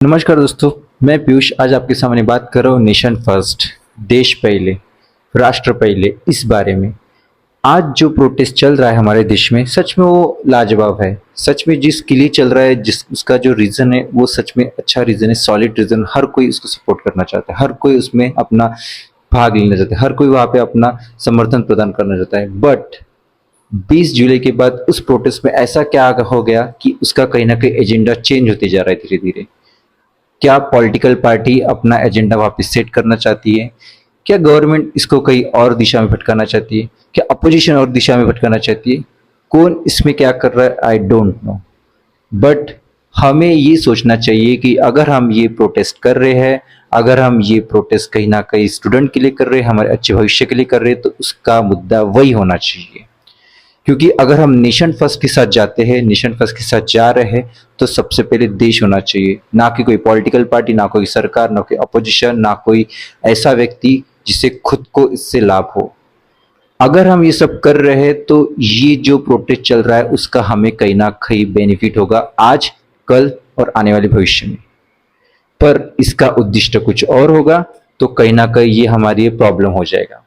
नमस्कार दोस्तों, मैं पीयूष आज आपके सामने बात कर रहा हूँ नेशन फर्स्ट, देश पहले, राष्ट्र पहले इस बारे में। आज जो प्रोटेस्ट चल रहा है हमारे देश में सच में वो लाजवाब है। सच में जिसके लिए चल रहा है, जिस उसका जो रीज़न है वो सच में अच्छा रीज़न है, सॉलिड रीज़न। हर कोई उसको सपोर्ट करना चाहता है, हर कोई उसमें अपना भाग लेना चाहता है, हर कोई वहाँ पे अपना समर्थन प्रदान करना चाहता है। बट 20 जुलाई के बाद उस प्रोटेस्ट में ऐसा क्या हो गया कि उसका कहीं ना कहीं एजेंडा चेंज होते जा रहा है धीरे धीरे। क्या पॉलिटिकल पार्टी अपना एजेंडा वापस सेट करना चाहती है? क्या गवर्नमेंट इसको कहीं और दिशा में भटकाना चाहती है? क्या अपोजिशन और दिशा में भटकाना चाहती है? कौन इसमें क्या कर रहा है, आई डोंट नो। बट हमें ये सोचना चाहिए कि अगर हम ये प्रोटेस्ट कर रहे हैं, अगर हम ये प्रोटेस्ट कहीं ना कहीं स्टूडेंट के लिए कर रहे हैं, हमारे अच्छे भविष्य के लिए कर रहे हैं, तो उसका मुद्दा वही होना चाहिए। क्योंकि अगर हम नेशन फर्स्ट के साथ जाते हैं, नेशन फर्स्ट के साथ जा रहे हैं, तो सबसे पहले देश होना चाहिए, ना कि कोई पॉलिटिकल पार्टी, ना कोई सरकार, ना कोई अपोजिशन, ना कोई ऐसा व्यक्ति जिसे खुद को इससे लाभ हो। अगर हम ये सब कर रहे हैं तो ये जो प्रोटेस्ट चल रहा है उसका हमें कहीं ना कहीं बेनिफिट होगा आज, कल और आने वाले भविष्य में। पर इसका उद्देश्य कुछ और होगा तो कहीं ना कहीं ये हमारे लिए प्रॉब्लम हो जाएगा।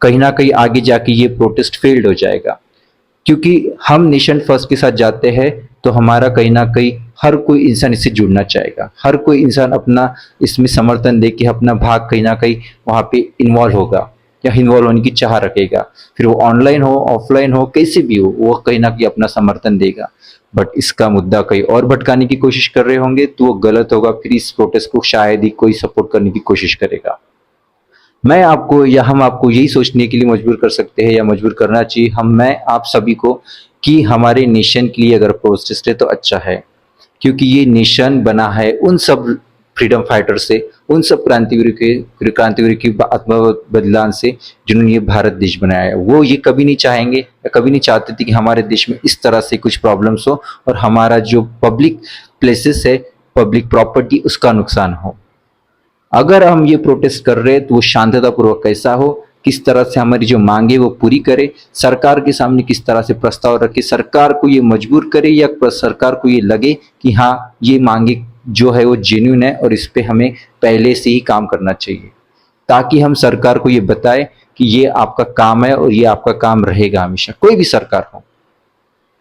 कहीं ना कहीं आगे जाके ये प्रोटेस्ट फेल्ड हो जाएगा। क्योंकि हम नेशन फर्स्ट के साथ जाते हैं तो हमारा कहीं ना कहीं हर कोई इंसान इससे जुड़ना चाहेगा, हर कोई इंसान अपना इसमें समर्थन दे के अपना भाग कहीं ना कहीं वहाँ पे इन्वॉल्व होगा या इन्वॉल्व होने की चाह रखेगा। फिर वो ऑनलाइन हो, ऑफलाइन हो, कैसे भी हो, वो कहीं ना कहीं अपना समर्थन देगा। बट इसका मुद्दा कहीं और भटकाने की कोशिश कर रहे होंगे तो वो गलत होगा। फिर इस प्रोटेस्ट को शायद ही कोई सपोर्ट करने की कोशिश करेगा। मैं आपको या हम आपको यही सोचने के लिए मजबूर कर सकते हैं या मजबूर करना चाहिए मैं आप सभी को कि हमारे नेशन के लिए अगर प्रोटेस्ट है तो अच्छा है। क्योंकि ये नेशन बना है उन सब फ्रीडम फाइटर से, उन सब क्रांतिवीर की आत्म बलिदान से जिन्होंने ये भारत देश बनाया है। वो ये कभी नहीं चाहेंगे या कभी नहीं चाहते थे कि हमारे देश में इस तरह से कुछ प्रॉब्लम्स हो और हमारा जो पब्लिक प्लेसेस है, पब्लिक प्रॉपर्टी, उसका नुकसान हो। अगर हम ये प्रोटेस्ट कर रहे हैं तो वो शांततापूर्वक कैसा हो, किस तरह से हमारी जो मांगे वो पूरी करे, सरकार के सामने किस तरह से प्रस्ताव रखे, सरकार को ये मजबूर करे या सरकार को ये लगे कि हाँ ये मांगे जो है वो जेन्युइन है और इस पे हमें पहले से ही काम करना चाहिए। ताकि हम सरकार को ये बताए कि ये आपका काम है और ये आपका काम रहेगा हमेशा, कोई भी सरकार हो।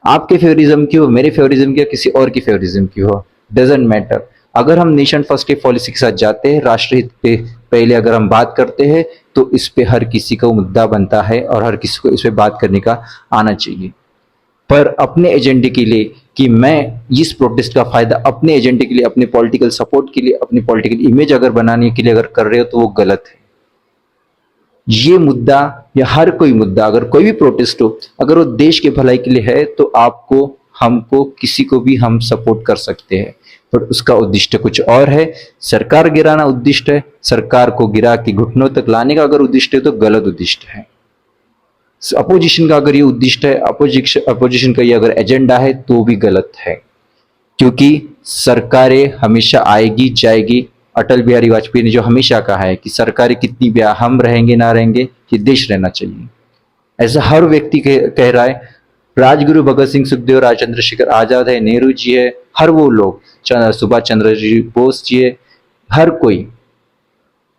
आपके फेवरिज्म की हो, मेरे फेवरिज्म की हो, किसी और की फेवरिज्म की हो, डजेंट मैटर। अगर हम नेशन फर्स्ट की पॉलिसी के साथ जाते हैं, राष्ट्रहित पे पहले अगर हम बात करते हैं तो इस पे हर किसी का मुद्दा बनता है और हर किसी को इस पे बात करने का आना चाहिए। पर अपने एजेंडे के लिए कि मैं इस प्रोटेस्ट का फायदा अपने एजेंडे के लिए, अपने पॉलिटिकल सपोर्ट के लिए, अपनी पॉलिटिकल इमेज अगर बनाने के लिए अगर कर रहे हो तो वो गलत है। ये मुद्दा या हर कोई मुद्दा, अगर कोई भी प्रोटेस्ट हो, अगर वो देश के भलाई के लिए है तो आपको, हमको, किसी को भी हम सपोर्ट कर सकते हैं। पर उसका उद्देश्य कुछ और है। सरकार गिराना उद्देश्य है, सरकार को गिरा के घुटनों तक लाने का अगर उद्देश्य है तो गलत उद्देश्य है। अपोजिशन का अगर ये उद्देश्य है, अपोजिशन का ये अगर एजेंडा है तो भी गलत है। क्योंकि सरकारें हमेशा आएगी जाएगी। अटल बिहारी वाजपेयी ने जो हमेशा कहा है कि सरकारें कितनी भी, हम रहेंगे ना रहेंगे, ये देश रहना चाहिए। ऐसा हर व्यक्ति कह रहा है। राजगुरु भगत सिंह, सुखदेव, राज चंद्रशेखर आजाद है, नेहरू जी है, हर वो लोग, सुभाष चंद्र जी बोस जी है, हर कोई,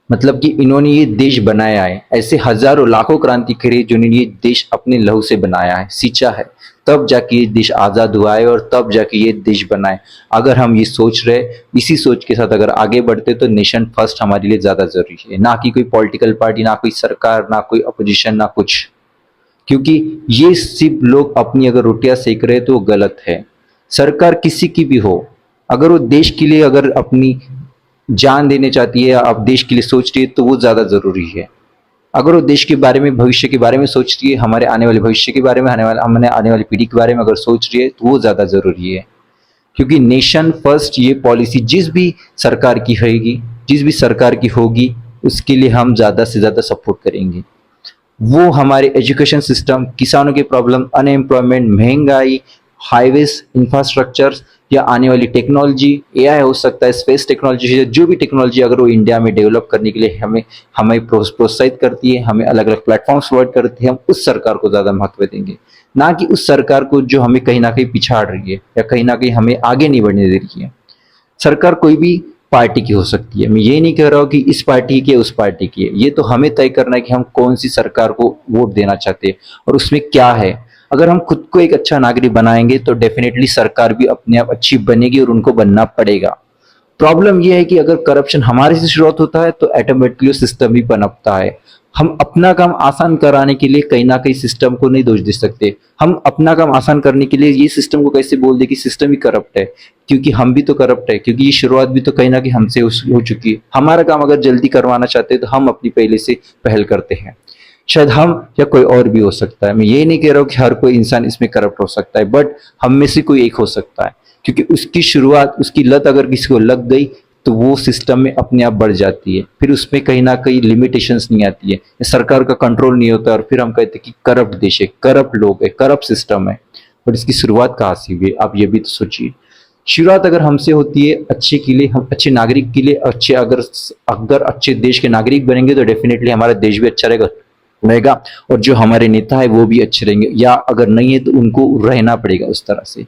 मतलब कि इन्होंने ये देश बनाया है। ऐसे हजारों लाखों क्रांतिकारी जिन्होंने ये देश अपने लहू से बनाया है, सींचा है, तब जाके ये देश आजाद हुआ है और तब जाके ये देश बना है। अगर हम ये सोच रहे, इसी सोच के साथ अगर आगे बढ़ते तो नेशन फर्स्ट हमारे लिए ज्यादा जरूरी है, ना कि कोई पॉलिटिकल पार्टी, ना कोई सरकार, ना कोई अपोजिशन, ना कुछ। क्योंकि ये सिर्फ लोग अपनी अगर रोटियां सेक रहे तो वो गलत है। सरकार किसी की भी हो, अगर वो देश के लिए अगर अपनी जान देने चाहती है, आप देश के लिए सोच रही है तो वो ज्यादा जरूरी है। अगर वो देश के बारे में, भविष्य के बारे में सोच रही है, हमारे आने वाले भविष्य के बारे में, आने वाली पीढ़ी के बारे में अगर सोच रही है तो वो ज्यादा जरूरी है। क्योंकि नेशन फर्स्ट ये पॉलिसी जिस भी सरकार की होगी, जिस भी सरकार की होगी, उसके लिए हम ज्यादा से ज्यादा सपोर्ट करेंगे। वो हमारे एजुकेशन सिस्टम, किसानों की प्रॉब्लम, अनएम्प्लॉयमेंट, महंगाई, हाईवेज, इंफ्रास्ट्रक्चर या आने वाली टेक्नोलॉजी, एआई हो सकता है, स्पेस टेक्नोलॉजी, जो भी टेक्नोलॉजी अगर वो इंडिया में डेवलप करने के लिए हमें हमें प्रोत्साहित करती है, हमें अलग अलग प्लेटफॉर्म्स प्रोवाइड करती है, हम उस सरकार को ज़्यादा महत्व देंगे, ना कि उस सरकार को जो हमें कहीं ना कहीं पिछाड़ रही है या कहीं ना कहीं हमें आगे नहीं बढ़ने दे रही है। सरकार कोई भी पार्टी की हो सकती है। मैं ये नहीं कह रहा हूँ कि इस पार्टी की है उस पार्टी की है, ये तो हमें तय करना है कि हम कौन सी सरकार को वोट देना चाहते हैं और उसमें क्या है। अगर हम खुद को एक अच्छा नागरिक बनाएंगे तो डेफिनेटली सरकार भी अपने आप अच्छी बनेगी और उनको बनना पड़ेगा। प्रॉब्लम ये है कि अगर करप्शन हमारे से शुरुआत होता है तो ऑटोमेटिकली सिस्टम भी पनपता है। हम अपना काम आसान कराने के लिए कहीं ना कहीं सिस्टम को नहीं दोष दे सकते। हम अपना काम आसान करने के लिए ये सिस्टम को कैसे बोल दे कि सिस्टम ही करप्ट है, क्योंकि हम भी तो करप्ट है, क्योंकि ये शुरुआत भी तो कहीं ना कहीं हमसे हो चुकी है। हमारा काम अगर जल्दी करवाना चाहते हैं तो हम अपनी पहले से पहल करते हैं। शायद हम या कोई और भी हो सकता है। मैं ये नहीं कह रहा हूँ कि हर कोई इंसान इसमें करप्ट हो सकता है, बट हम में से कोई एक हो सकता है, क्योंकि उसकी शुरुआत, उसकी लत अगर किसी को लग गई तो वो सिस्टम में अपने आप बढ़ जाती है। फिर उसमें कहीं ना कहीं लिमिटेशंस नहीं आती है, सरकार का कंट्रोल नहीं होता और फिर हम कहते हैं कि करप्ट देश है, करप्ट लोग है, करप्ट सिस्टम है। बट इसकी शुरुआत कहाँ से हुई, आप ये भी तो सोचिए। शुरुआत अगर हमसे होती है अच्छे के लिए, हम अच्छे नागरिक के लिए, अच्छे अगर अगर अच्छे देश के नागरिक बनेंगे तो डेफिनेटली हमारा देश भी अच्छा रहेगा और जो हमारे नेता है वो भी अच्छे रहेंगे, या अगर नहीं है तो उनको रहना पड़ेगा उस तरह से।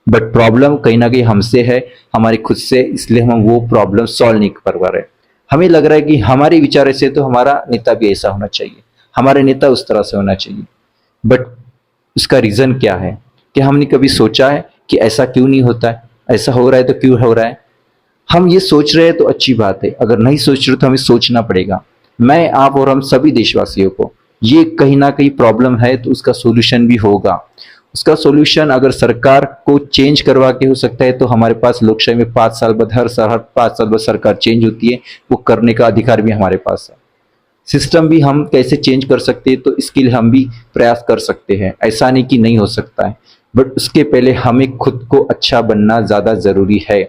बट प्रॉब्लम कहीं ना कहीं हमसे है, हमारे खुद से, इसलिए हम वो प्रॉब्लम सॉल्व नहीं कर पा रहे। हमें लग रहा है कि हमारे विचार ऐसे तो हमारा नेता भी ऐसा होना चाहिए, हमारे नेता उस तरह से होना चाहिए। बट उसका रीजन क्या है? कि हमने कभी सोचा है कि ऐसा क्यों नहीं होता है, ऐसा हो रहा है तो क्यों हो रहा है? हम ये सोच रहे हैं तो अच्छी बात है, अगर नहीं सोच रहे तो हमें सोचना पड़ेगा। मैं, आप और हम सभी देशवासियों को ये कहीं ना कहीं प्रॉब्लम है तो उसका सोल्यूशन भी होगा। उसका सोल्यूशन अगर सरकार को चेंज करवा के हो सकता है तो हमारे पास लोकशाही में 5 साल बाद, हर 5 साल बाद सरकार चेंज होती है, वो करने का अधिकार भी हमारे पास है। सिस्टम भी हम कैसे चेंज कर सकते हैं तो इसके लिए हम भी प्रयास कर सकते हैं, ऐसा नहीं कि नहीं हो सकता है। बट उसके पहले हमें खुद को अच्छा बनना ज़्यादा ज़रूरी है।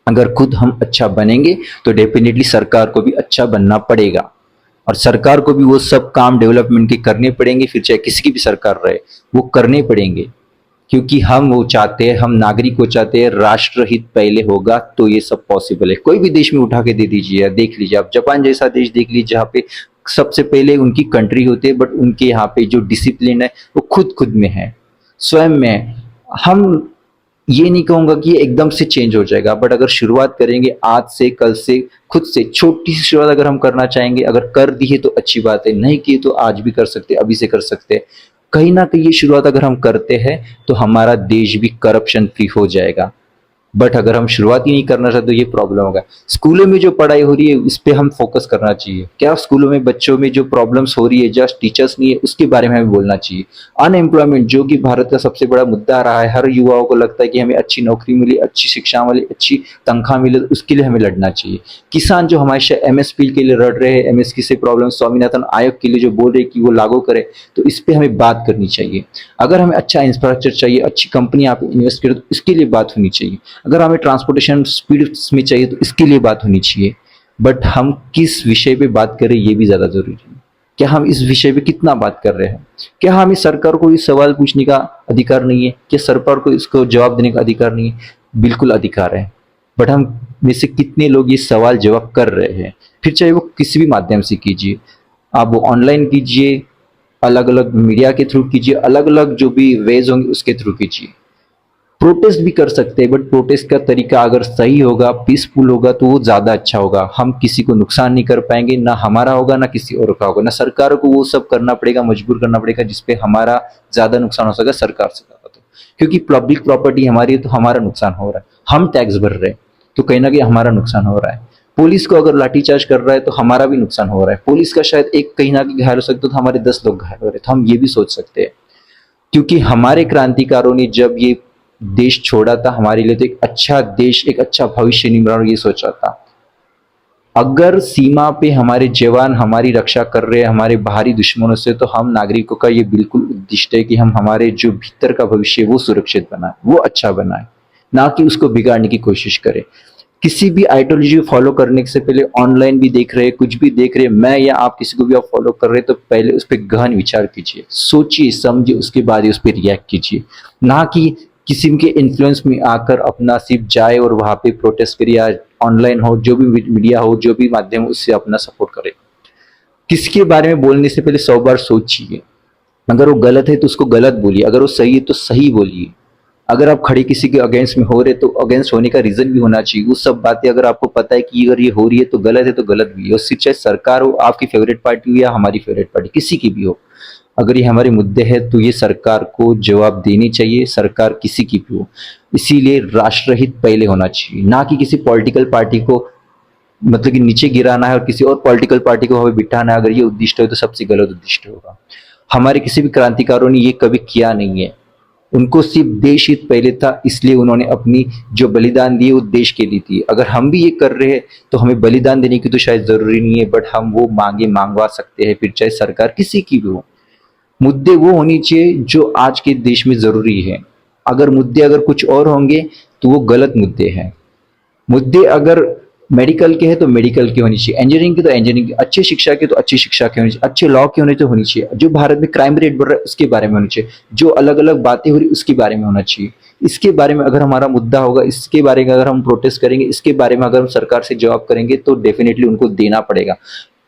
अगर खुद हम अच्छा बनेंगे तो डेफिनेटली सरकार को भी अच्छा बनना पड़ेगा, और सरकार को भी वो सब काम डेवलपमेंट के करने पड़ेंगे, फिर चाहे किसी की भी सरकार रहे वो करने पड़ेंगे। क्योंकि हम वो चाहते हैं, हम नागरिक को चाहते हैं, राष्ट्र हित पहले होगा तो ये सब पॉसिबल है। कोई भी देश में उठा के दे दीजिए, देख लीजिए आप जापान जैसा देश देख लीजिए, जहाँ पे सबसे पहले उनकी कंट्री होती है, बट उनके यहाँ पे जो डिसिप्लिन है वो खुद खुद में है, स्वयं में है। हम ये नहीं कहूंगा कि ये एकदम से चेंज हो जाएगा, बट अगर शुरुआत करेंगे आज से, कल से, खुद से छोटी सी शुरुआत अगर हम करना चाहेंगे, अगर कर दी है तो अच्छी बात है, नहीं की तो आज भी कर सकते, अभी से कर सकते हैं। कहीं ना कहीं ये शुरुआत अगर हम करते हैं तो हमारा देश भी करप्शन फ्री हो जाएगा। बट अगर हम शुरुआत ही नहीं करना चाहते तो ये प्रॉब्लम होगा। स्कूलों में जो पढ़ाई हो रही है इस पे हम फोकस करना चाहिए। क्या स्कूलों में बच्चों में जो प्रॉब्लम्स हो रही है, जस्ट टीचर्स नहीं है, उसके बारे में हमें बोलना चाहिए। अनएम्प्लॉयमेंट जो कि भारत का सबसे बड़ा मुद्दा रहा है, हर युवाओं को लगता है कि हमें अच्छी नौकरी मिले, अच्छी शिक्षा मिले, अच्छी तनख्वाह मिले, तो उसके लिए हमें लड़ना चाहिए। किसान जो हमारे एमएसपी के लिए लड़ रहे हैं, एमएसपी से प्रॉब्लम, स्वामीनाथन आयोग के लिए जो बोल रहे हैं कि वो लागू करे, तो इस पे हमें बात करनी चाहिए। अगर हमें अच्छा इंफ्रास्ट्रक्चर चाहिए, अच्छी कंपनी आप इन्वेस्ट करें तो इसके लिए बात होनी चाहिए। अगर हमें ट्रांसपोर्टेशन स्पीड में चाहिए तो इसके लिए बात होनी चाहिए। बट हम किस विषय पे बात करें ये भी ज़्यादा ज़रूरी है। क्या हम इस विषय पे कितना बात कर रहे हैं? क्या हमें सरकार को ये सवाल पूछने का अधिकार नहीं है? क्या सरकार को इसको जवाब देने का अधिकार नहीं है? बिल्कुल अधिकार है। बट हम में से कितने लोग ये सवाल जवाब कर रहे हैं? फिर चाहे वो किसी भी माध्यम से कीजिए, आप वो ऑनलाइन कीजिए, अलग अलग मीडिया के थ्रू कीजिए, अलग अलग जो भी वेज होंगे उसके थ्रू कीजिए। प्रोटेस्ट भी कर सकते हैं, बट प्रोटेस्ट का तरीका अगर सही होगा, पीसफुल होगा, तो वो ज़्यादा अच्छा होगा। हम किसी को नुकसान नहीं कर पाएंगे, ना हमारा होगा ना किसी और का होगा, ना सरकार को वो सब करना पड़ेगा, मजबूर करना पड़ेगा जिसपे हमारा ज़्यादा नुकसान हो सके सरकार से ज़्यादा। तो क्योंकि पब्लिक प्रॉपर्टी हमारी है तो हमारा नुकसान हो रहा है, हम टैक्स भर रहे हैं तो कहीं ना कहीं हमारा नुकसान हो रहा है। पुलिस को अगर लाठीचार्ज कर रहा है तो हमारा भी नुकसान हो रहा है। पुलिस का शायद एक कहीं ना कहीं घायल हो सकता है तो हमारे 10 लोग घायल हो रहे हैं, तो हम ये भी सोच सकते हैं। क्योंकि हमारे क्रांतिकारों ने जब ये देश छोड़ा था हमारे लिए तो एक अच्छा देश, एक अच्छा भविष्य निर्माण ये सोचा था। अगर सीमा पे हमारे जवान हमारी रक्षा कर रहे हैं हमारे बाहरी दुश्मनों से, तो हम नागरिकों का ये बिल्कुल उद्दिष्ट है कि हम हमारे जो भीतर का भविष्य वो सुरक्षित बनाए, वो अच्छा बनाए, ना कि उसको बिगाड़ने की कोशिश करें। किसी भी आइडियोलॉजी को फॉलो करने से पहले, ऑनलाइन भी देख रहे हैं, कुछ भी देख रहे हैं, मैं या आप किसी को भी आप फॉलो कर रहे हैं, तो पहले उस पर गहन विचार कीजिए, सोचिए समझिए, उसके बाद ही उस पर रिएक्ट कीजिए। ना कि किसी के इन्फ्लुएंस में आकर अपना सिर्फ जाए और वहाँ पे प्रोटेस्ट करे, या ऑनलाइन हो, जो भी मीडिया हो, जो भी माध्यम हो, उससे अपना सपोर्ट करे। किसी के बारे में बोलने से पहले 100 बार सोचिए। अगर वो गलत है तो उसको गलत बोलिए, अगर वो सही है तो सही बोलिए। अगर आप खड़े किसी के अगेंस्ट में हो रहे तो अगेंस्ट होने का रीजन भी होना चाहिए। वो सब बातें अगर आपको पता है कि अगर ये हो रही है तो गलत भी है। उससे चाहे सरकार हो, आपकी फेवरेट पार्टी हो या हमारी फेवरेट पार्टी, किसी की भी हो, अगर ये हमारे मुद्दे हैं तो ये सरकार को जवाब देनी चाहिए, सरकार किसी की भी हो। इसीलिए राष्ट्रहित पहले होना चाहिए, ना कि किसी पॉलिटिकल पार्टी को मतलब कि नीचे गिराना है और किसी और पॉलिटिकल पार्टी को हमें बिठाना है। अगर ये उद्देश्य हो तो सबसे गलत उद्देश्य होगा। हमारे किसी भी क्रांतिकारों ने ये कभी किया नहीं है। उनको सिर्फ देश हित पहले था, इसलिए उन्होंने अपनी जो बलिदान दिए वो देश के लिए दिए। अगर हम भी ये कर रहे हैं तो हमें बलिदान देने की तो शायद जरूरी नहीं है, बट हम वो मांगे मांगवा सकते हैं, फिर चाहे सरकार किसी की भी हो। मुद्दे वो होनी चाहिए जो आज के देश में जरूरी है। अगर मुद्दे अगर कुछ और होंगे तो वो गलत मुद्दे हैं। मुद्दे अगर मेडिकल के हैं तो मेडिकल के होनी चाहिए, इंजीनियरिंग की तो इंजीनियरिंग की, अच्छी शिक्षा के तो अच्छी शिक्षा के होनी चाहिए, अच्छे लॉ के होने तो होनी चाहिए, जो भारत में क्राइम रेट बढ़ रहा है उसके बारे में होनी चाहिए, जो अलग अलग बातें हो रही उसके बारे में होना चाहिए। इसके बारे में अगर हमारा मुद्दा होगा, इसके बारे में अगर हम प्रोटेस्ट करेंगे, इसके बारे में अगर हम सरकार से जवाब करेंगे तो डेफिनेटली उनको देना पड़ेगा।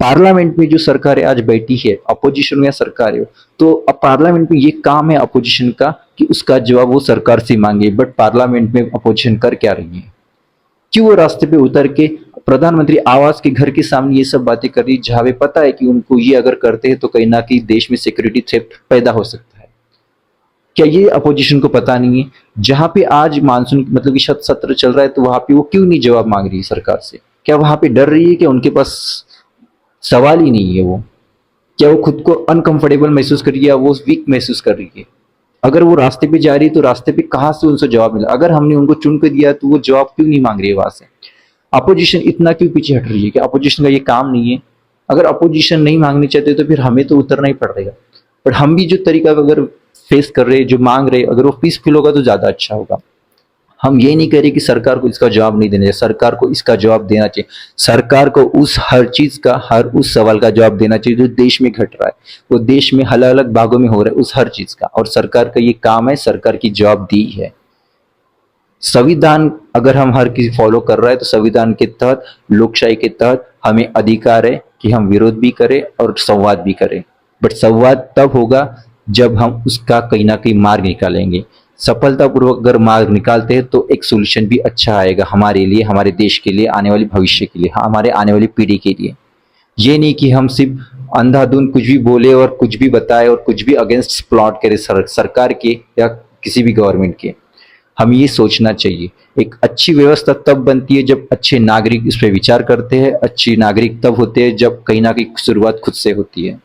पार्लियामेंट में जो सरकार आज बैठी है, अपोजिशन में या सरकार हो, तो अब पार्लियामेंट में ये काम है अपोजिशन का कि उसका जवाब वो सरकार से मांगे। बट पार्लियामेंट में अपोजिशन कर क्या रही है? क्यों वो रास्ते पे उतर के प्रधानमंत्री आवास के घर के सामने ये सब बातें कर रही, जहां पे पता है कि उनको ये अगर करते हैं तो कहीं ना कहीं देश में सिक्योरिटी थ्रेट पैदा हो सकता है? क्या ये अपोजिशन को पता नहीं है? जहां पे आज मानसून मतलब कि शत सत्र चल रहा है तो वहां पे वो क्यों नहीं जवाब मांग रही है सरकार से? क्या वहां पे डर रही है? कि उनके पास सवाल ही नहीं है वो? क्या वो खुद को अनकंफर्टेबल महसूस कर रही है या वो वीक महसूस कर रही है? अगर वो रास्ते पे जा रही है तो रास्ते पे कहाँ से उनसे जवाब मिला? अगर हमने उनको चुन कर दिया तो वो जवाब क्यों नहीं मांग रही है वहां से? अपोजिशन इतना क्यों पीछे हट रही है? कि अपोजिशन का ये काम नहीं है? अगर अपोजिशन नहीं मांगनी चाहते तो फिर हमें तो उतरना ही पड़ेगा। बट हम भी जो तरीका अगर फेस कर रहे हैं, जो मांग रहे हैं, अगर वो पीसफुल होगा तो ज्यादा अच्छा होगा। हम ये नहीं कह रहे कि सरकार को इसका जवाब नहीं देना चाहिए, सरकार को इसका जवाब देना चाहिए। सरकार को उस हर चीज का, हर उस सवाल का जवाब देना चाहिए जो देश में घट रहा है, वो देश में अलग अलग भागों में हो रहा है, उस हर चीज का। और सरकार का ये काम है, सरकार की जवाबदेही है। संविधान अगर हम हर किसी फॉलो कर रहा है तो संविधान के तहत, लोकशाही के तहत हमें अधिकार है कि हम विरोध भी करें और संवाद भी करें। बट संवाद तब होगा जब हम उसका कहीं ना कहीं मार्ग निकालेंगे। सफलतापूर्वक अगर मार्ग निकालते हैं तो एक सोल्यूशन भी अच्छा आएगा हमारे लिए, हमारे देश के लिए, आने वाली भविष्य के लिए, हमारे आने वाली पीढ़ी के लिए। ये नहीं कि हम सिर्फ अंधाधुंध कुछ भी बोले और कुछ भी बताए और कुछ भी अगेंस्ट प्लॉट करें सरकार के या किसी भी गवर्नमेंट के। हम ये सोचना चाहिए, एक अच्छी व्यवस्था तब बनती है जब अच्छे नागरिक इस पर विचार करते हैं। अच्छे नागरिक तब होते हैं जब कहीं ना कहीं शुरुआत खुद से होती है।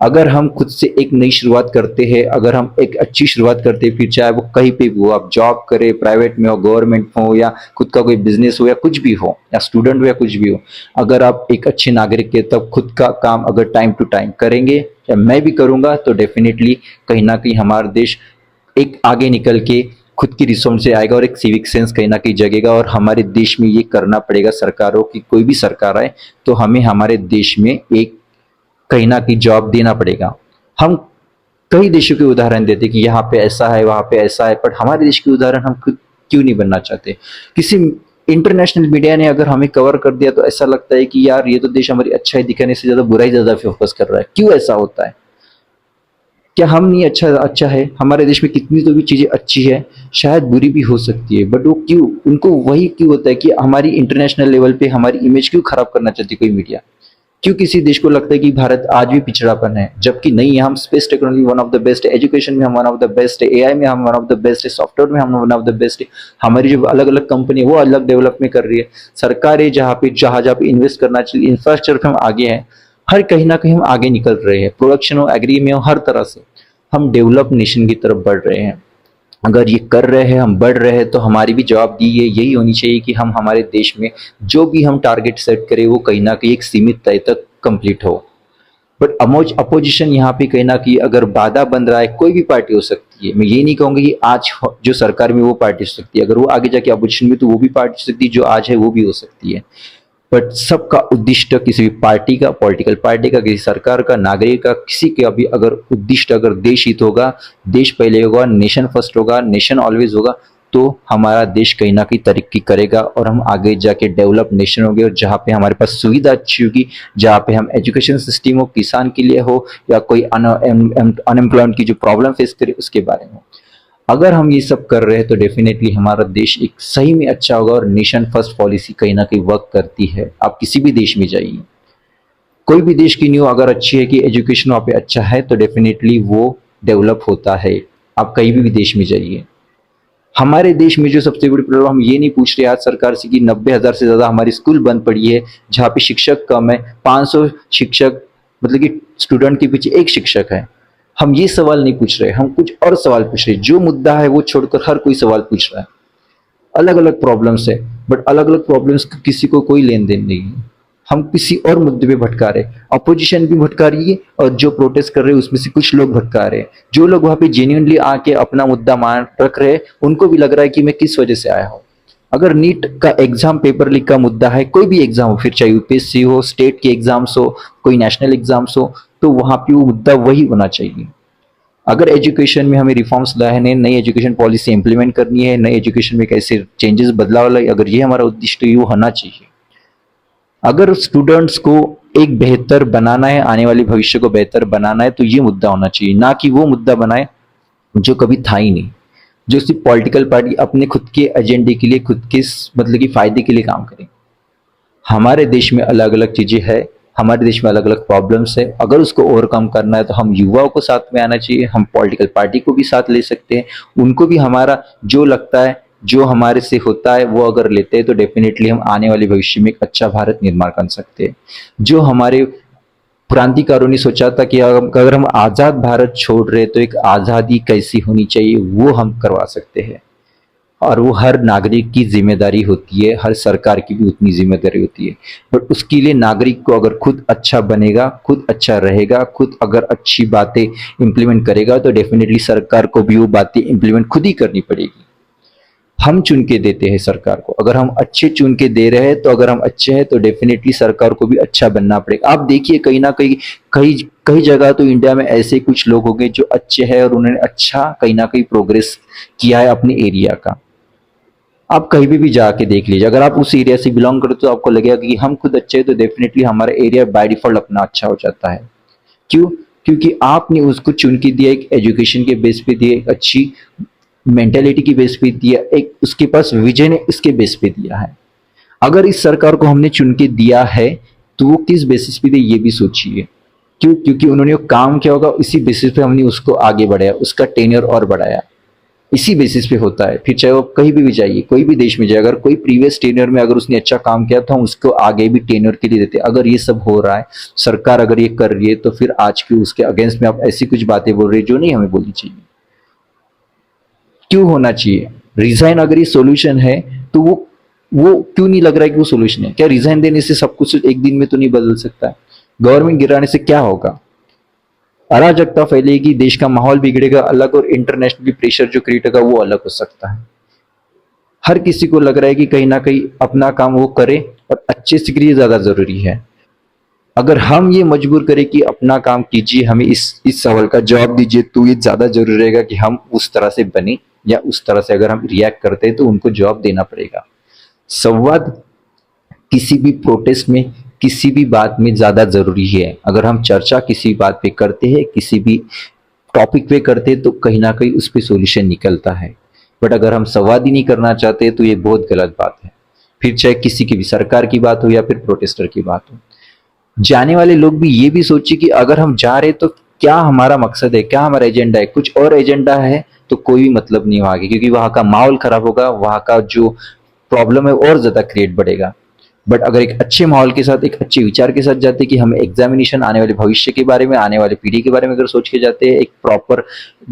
अगर हम खुद से एक नई शुरुआत करते हैं, अगर हम एक अच्छी शुरुआत करते हैं, फिर चाहे वो कहीं पे भी हो, आप जॉब करें, प्राइवेट में हो, गवर्नमेंट हो, या खुद का कोई बिजनेस हो, या कुछ भी हो, या स्टूडेंट हो, या कुछ भी हो, अगर आप एक अच्छे नागरिक के तब खुद का काम अगर टाइम टू टाइम करेंगे, या मैं भी करूंगा, तो डेफिनेटली कहीं ना कहीं हमारा देश एक आगे निकल के खुद की रिसोर्स से आएगा और एक सिविक सेंस कहीं ना कहीं जगेगा। और हमारे देश में ये करना पड़ेगा सरकारों की, कोई भी सरकार आए तो हमें हमारे देश में एक कहीं ना कहीं जवाब देना पड़ेगा। हम कई देशों के उदाहरण देते कि यहाँ पे ऐसा है, वहां पे ऐसा है, बट हमारे देश के उदाहरण हम खुद क्यों नहीं बनना चाहते? किसी इंटरनेशनल मीडिया ने अगर हमें कवर कर दिया तो ऐसा लगता है कि यार ये तो देश हमारी अच्छाई दिखाने से ज्यादा बुराई ज्यादा फोकस कर रहा है। क्यों ऐसा होता है? क्या हम नहीं अच्छा है? हमारे देश में कितनी तो भी चीजें अच्छी है, शायद बुरी भी हो सकती है, बट वो क्यों, उनको वही क्यों होता है कि हमारी इंटरनेशनल लेवल पे हमारी इमेज क्यों खराब करना चाहती है कोई मीडिया? क्यों किसी देश को लगता है कि भारत आज भी पिछड़ापन है, जबकि नहीं है। हम space technology one of the best है, एजुकेशन में हम वन ऑफ द बेस्ट है, एआई में हम वन ऑफ द बेस्ट है, सॉफ्टवेयर में हम वन ऑफ द बेस्ट है। हमारी जो अलग अलग कंपनी है वो अलग डेवलपमेंट कर रही है। सरकारें जहाँ जहाँ पे इन्वेस्ट करना चाहिए, इंफ्रास्ट्रक्चर पे हम आगे हैं। हर कहीं ना कहीं हम आगे निकल रहे हैं, प्रोडक्शन हो, एग्री में हो, हर तरह से हम डेवलप नेशन की तरफ बढ़ रहे हैं। अगर ये कर रहे हैं, हम बढ़ रहे हैं, तो हमारी भी जवाबदेही यही होनी चाहिए कि हम हमारे देश में जो भी हम टारगेट सेट करें वो कहीं ना कहीं एक सीमित तय तक कंप्लीट हो। बट अपोजिशन यहाँ पे कहीं ना कहीं अगर बाधा बन रहा है, कोई भी पार्टी हो सकती है, मैं ये नहीं कहूंगा कि आज जो सरकार में वो पार्टी हो सकती है, अगर वो आगे जाके अपोजिशन में तो वो भी पार्टी हो सकती है, जो आज है वो भी हो सकती है। बट सबका उद्देश्य, किसी भी पार्टी का, पॉलिटिकल पार्टी का, किसी सरकार का, नागरिक का, किसी का भी अगर उद्देश्य अगर देश हित होगा, देश पहले होगा, नेशन फर्स्ट होगा, नेशन ऑलवेज होगा, तो हमारा देश कहीं ना कहीं तरक्की करेगा और हम आगे जाके डेवलप नेशन होंगे। और जहाँ पे हमारे पास सुविधा अच्छी होगी, जहाँ पे हम एजुकेशन सिस्टम हो, किसान के लिए हो, या कोई अनएम्प्लॉयमेंट की जो प्रॉब्लम फेस करे उसके बारे में हो, अगर हम ये सब कर रहे हैं तो डेफिनेटली हमारा देश एक सही में अच्छा होगा। और नेशन फर्स्ट पॉलिसी कहीं ना कहीं वर्क करती है। आप किसी भी देश में जाइए, कोई भी देश की न्यू अगर अच्छी है कि एजुकेशन वहाँ पे अच्छा है तो डेफिनेटली वो डेवलप होता है। आप कहीं भी देश में जाइए। हमारे देश में जो सबसे बड़ी प्रॉब्लम, हम ये नहीं पूछ रहे आज सरकार से कि 90,000 से ज़्यादा हमारी स्कूल बंद पड़ी है जहाँ पे शिक्षक कम है, 500 शिक्षक मतलब कि स्टूडेंट के पीछे एक शिक्षक है। हम ये सवाल नहीं पूछ रहे, हम कुछ और सवाल पूछ रहे। जो मुद्दा है वो छोड़कर हर कोई सवाल पूछ रहा है। अलग अलग प्रॉब्लम्स है, बट अलग अलग प्रॉब्लम्स का किसी को कोई लेन देन नहीं है। हम किसी और मुद्दे पे भटका रहे। अपोजिशन भी भटका रही है और जो प्रोटेस्ट कर रहे हैं उसमें से कुछ लोग भटका रहे हैं। जो लोग वहां पे जेन्युइनली आके अपना मुद्दा मान रख रहे हैं उनको भी लग रहा है कि मैं किस वजह से आया हूँ। अगर नीट का एग्जाम पेपर लीक का मुद्दा है, कोई भी एग्जाम हो, फिर चाहे यूपीएससी हो, स्टेट के एग्जाम्स हो, कोई नेशनल एग्जाम्स हो, तो वहां पे वो मुद्दा वही होना चाहिए। अगर एजुकेशन में हमें रिफॉर्म्स लाने, नई एजुकेशन पॉलिसी इंप्लीमेंट करनी है, नई एजुकेशन में कैसे चेंजेस बदलाव लाए, अगर ये हमारा उद्देश्य तो ये होना चाहिए। अगर स्टूडेंट्स को एक बेहतर बनाना है, आने वाले भविष्य को बेहतर बनाना है, तो ये मुद्दा होना चाहिए। ना कि वो मुद्दा बनाए जो कभी था ही नहीं, जो सिर्फ पॉलिटिकल पार्टी अपने खुद के एजेंडे के लिए, खुद के मतलब कि फायदे के लिए काम करे। हमारे देश में अलग अलग चीजें हैं, हमारे देश में अलग अलग प्रॉब्लम्स है। अगर उसको ओवरकम करना है तो हम युवाओं को साथ में आना चाहिए, हम पॉलिटिकल पार्टी को भी साथ ले सकते हैं। उनको भी हमारा जो लगता है, जो हमारे से होता है वो अगर लेते हैं तो डेफिनेटली हम आने वाले भविष्य में एक अच्छा भारत निर्माण कर सकते हैं। जो हमारे क्रांतिकारों ने सोचा था कि अगर हम आजाद भारत छोड़ रहे तो एक आजादी कैसी होनी चाहिए वो हम करवा सकते हैं। और वो हर नागरिक की जिम्मेदारी होती है, हर सरकार की भी उतनी जिम्मेदारी होती है। बट उसके लिए नागरिक को अगर खुद अच्छा बनेगा, खुद अच्छा रहेगा, खुद अगर अच्छी बातें इंप्लीमेंट करेगा तो डेफिनेटली सरकार को भी वो बातें इंप्लीमेंट खुद ही करनी पड़ेगी। हम चुन के देते हैं सरकार को, अगर हम अच्छे चुन के दे रहे हैं तो अगर हम अच्छे हैं तो डेफिनेटली सरकार को भी अच्छा बनना पड़ेगा। आप देखिए कहीं ना कहीं कई कई जगह तो इंडिया में ऐसे कुछ लोग होंगे जो अच्छे हैं और उन्होंने अच्छा कहीं ना कहीं प्रोग्रेस किया है अपने एरिया का। आप कहीं भी जाके देख लीजिए, अगर आप उस एरिया से बिलोंग करते हो तो आपको लगेगा कि हम खुद अच्छे हैं तो डेफिनेटली हमारा एरिया बाय डिफॉल्ट अपना अच्छा हो जाता है। क्यों? क्योंकि आपने उसको चुन के दिया, एक एजुकेशन के बेस पे दिया, एक अच्छी मेंटेलिटी की बेस पे दिया, एक उसके पास विजन है उसके बेस पे दिया है। अगर इस सरकार को हमने चुन के दिया है तो वो किस बेसिस पे दिया ये भी सोचिए। क्यों? क्योंकि उन्होंने वो काम किया होगा, इसी बेसिस पे हमने उसको आगे बढ़ाया, उसका टेन्योर और बढ़ाया। इसी बेसिस पे होता है। फिर चाहे वो कहीं भी जाइए, कोई भी देश में जाए, अगर कोई प्रीवियस टेन्योर में अगर उसने अच्छा काम किया तो हम उसको आगे भी टेन्योर के लिए देते हैं। अगर ये सब हो रहा है, सरकार अगर ये कर रही है, तो फिर आज की उसके अगेंस्ट में आप ऐसी कुछ बातें बोल रही है जो नहीं हमें बोलनी चाहिए। क्यों होना चाहिए? रिजाइन अगर ये सोल्यूशन है तो वो क्यों नहीं लग रहा है कि वो सोल्यूशन है? क्या रिजाइन देने से सब कुछ एक दिन में तो नहीं बदल सकता है? गवर्नमेंट गिराने से क्या होगा? अराजकता फैलेगी, देश का माहौल बिगड़ेगा अलग, और इंटरनेशनली प्रेशर जो क्रिएट होगा वो अलग हो सकता है। हर किसी को लग रहा है कि कहीं ना कहीं अपना काम वो करे और अच्छे से करिए, ज्यादा जरूरी है। अगर हम ये मजबूर करें कि अपना काम कीजिए, हमें इस सवाल का जवाब दीजिए, तो ये ज्यादा जरूरी रहेगा कि हम उस तरह से बने, या उस तरह से अगर हम रिएक्ट करते हैं तो उनको जवाब देना पड़ेगा। संवाद किसी भी प्रोटेस्ट में, किसी भी बात में ज्यादा जरूरी है। अगर हम चर्चा किसी बात पे करते हैं, किसी भी टॉपिक पे करते हैं, तो कहीं ना कहीं उस पर सोल्यूशन निकलता है। बट अगर हम संवाद ही नहीं करना चाहते तो ये बहुत गलत बात है। फिर चाहे किसी की भी सरकार की बात हो या फिर प्रोटेस्टर की बात हो। जाने वाले लोग भी ये भी सोचिए कि अगर हम जा रहे तो क्या हमारा मकसद है, क्या हमारा एजेंडा है। कुछ और एजेंडा है तो कोई भी मतलब नहीं वहां के, क्योंकि वहां का माहौल खराब होगा, वहां का जो प्रॉब्लम है और ज्यादा क्रिएट बढ़ेगा। बट अगर एक अच्छे माहौल के साथ, एक अच्छे विचार के साथ जाते कि हमें एग्जामिनेशन आने वाले भविष्य के बारे में, आने वाले पीढ़ी के बारे में अगर सोच के जाते हैं, एक प्रॉपर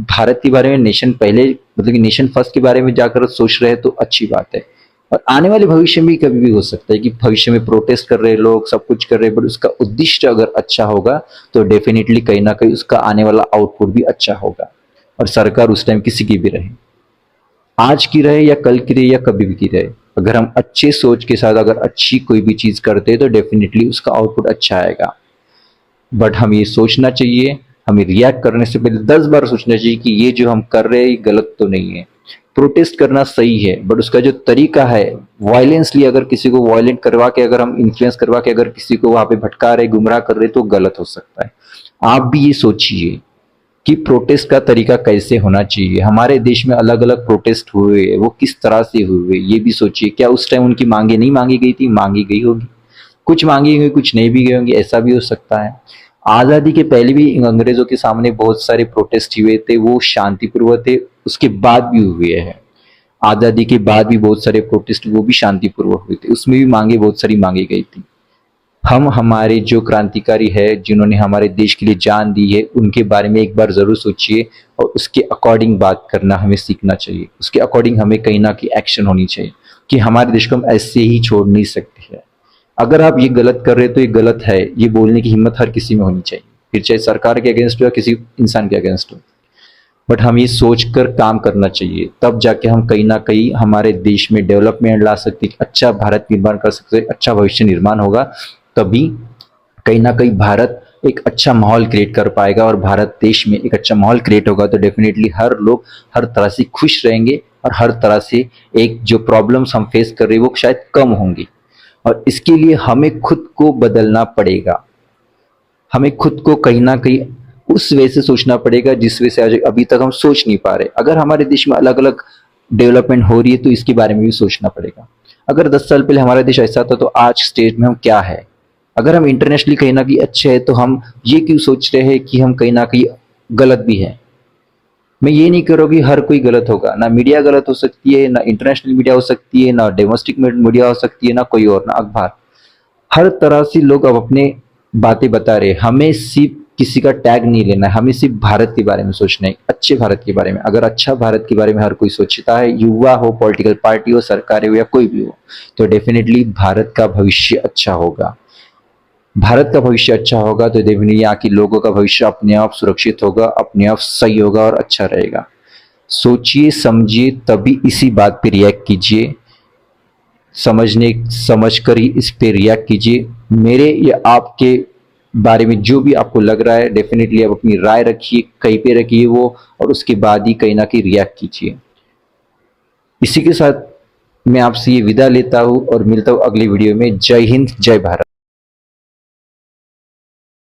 भारत के बारे में, नेशन पहले मतलब कि नेशन फर्स्ट के बारे में जाकर सोच रहे हैं तो अच्छी बात है। और आने वाले भविष्य में कभी भी हो सकता है कि भविष्य में प्रोटेस्ट कर रहे लोग, सब कुछ कर रहे हैं, बट उसका उद्देश्य अगर अच्छा होगा तो डेफिनेटली कहीं ना कहीं उसका आने वाला आउटपुट भी अच्छा होगा। और सरकार उस टाइम किसी की भी रहे, आज की रहे या कल की रहे या कभी भी की रहे, अगर हम अच्छे सोच के साथ अगर अच्छी कोई भी चीज करते हैं तो डेफिनेटली उसका आउटपुट अच्छा आएगा। बट हम ये सोचना चाहिए, हमें रिएक्ट करने से पहले 10 बार सोचना चाहिए कि ये जो हम कर रहे हैं ये गलत तो नहीं है। प्रोटेस्ट करना सही है, बट उसका जो तरीका है, वायलेंसली अगर किसी को वायलेंट करवा के, अगर हम इन्फ्लुएंस करवा के अगर किसी को वहां पे भटका रहे, गुमराह कर रहे, तो गलत हो सकता है। आप भी ये सोचिए। कि प्रोटेस्ट का तरीका कैसे होना चाहिए। हमारे देश में अलग अलग प्रोटेस्ट हुए, वो किस तरह से हुए ये भी सोचिए। क्या उस टाइम उनकी मांगे नहीं मांगी गई थी? मांगी गई होगी, कुछ मांगी गई, कुछ नहीं भी गई होंगी, ऐसा भी हो सकता है। आज़ादी के पहले भी अंग्रेजों के सामने बहुत सारे प्रोटेस्ट हुए थे, वो शांतिपूर्वक थे। उसके बाद भी हुए हैं, आज़ादी के बाद भी बहुत सारे प्रोटेस्ट वो भी शांतिपूर्वक हुए थे, उसमें भी मांगे बहुत सारी मांगी गई थी। हम हमारे जो क्रांतिकारी है जिन्होंने हमारे देश के लिए जान दी है उनके बारे में एक बार ज़रूर सोचिए और उसके अकॉर्डिंग बात करना हमें सीखना चाहिए। उसके अकॉर्डिंग हमें कहीं ना कहीं एक्शन होनी चाहिए कि हमारे देश को हम ऐसे ही छोड़ नहीं सकते हैं। अगर आप ये गलत कर रहे हैं तो ये गलत है, ये बोलने की हिम्मत हर किसी में होनी चाहिए, फिर चाहे सरकार के अगेंस्ट हो या किसी इंसान के अगेंस्ट हो। बट हम ये सोच कर काम करना चाहिए, तब जाके हम कहीं ना कहीं हमारे देश में डेवलपमेंट ला सकते, अच्छा भारत निर्माण कर सकते, अच्छा भविष्य निर्माण होगा। तभी कहीं ना कहीं भारत एक अच्छा माहौल क्रिएट कर पाएगा, और भारत देश में एक अच्छा माहौल क्रिएट होगा तो डेफिनेटली हर लोग हर तरह से खुश रहेंगे, और हर तरह से एक जो प्रॉब्लम्स हम फेस कर रहे हैं वो शायद कम होंगी। और इसके लिए हमें खुद को बदलना पड़ेगा, हमें खुद को कहीं ना कहीं उस वे से सोचना पड़ेगा जिस वे से आज अभी तक हम सोच नहीं पा रहे। अगर हमारे देश में अलग अलग डेवलपमेंट हो रही है तो इसके बारे में भी सोचना पड़ेगा। अगर 10 साल पहले हमारा देश ऐसा था तो आज स्टेट में हम क्या है। अगर हम इंटरनेशनली कहीं ना कहीं अच्छे हैं तो हम ये क्यों सोच रहे हैं कि हम कहीं ना कहीं गलत भी है। मैं ये नहीं कह रहा कि हर कोई गलत होगा, ना मीडिया गलत हो सकती है, ना इंटरनेशनल मीडिया हो सकती है, ना डोमेस्टिक मीडिया हो सकती है, ना कोई और, ना अखबार। हर तरह से लोग अब अपने बातें बता रहे हैं। हमें सिर्फ किसी का टैग नहीं लेना है, हमें सिर्फ भारत के बारे में सोचना है, अच्छे भारत के बारे में। अगर अच्छा भारत के बारे में हर कोई सोचता है, युवा हो, पॉलिटिकल पार्टी हो, सरकार हो या कोई भी हो, तो डेफिनेटली भारत का भविष्य अच्छा होगा। भारत का भविष्य अच्छा होगा तो डेफिनेटली यहाँ के लोगों का भविष्य अपने आप सुरक्षित होगा, अपने आप सही होगा और अच्छा रहेगा। सोचिए समझिए तभी इसी बात पे रिएक्ट कीजिए, समझ कर ही इस पे रिएक्ट कीजिए। मेरे या आपके बारे में जो भी आपको लग रहा है डेफिनेटली आप अपनी राय रखिए, कहीं पे रखिए वो, और उसके बाद ही कहीं ना कहीं रिएक्ट कीजिए। इसी के साथ मैं आपसे ये विदा लेता हूँ और मिलता हूँ अगली वीडियो में। जय हिंद, जय भारत।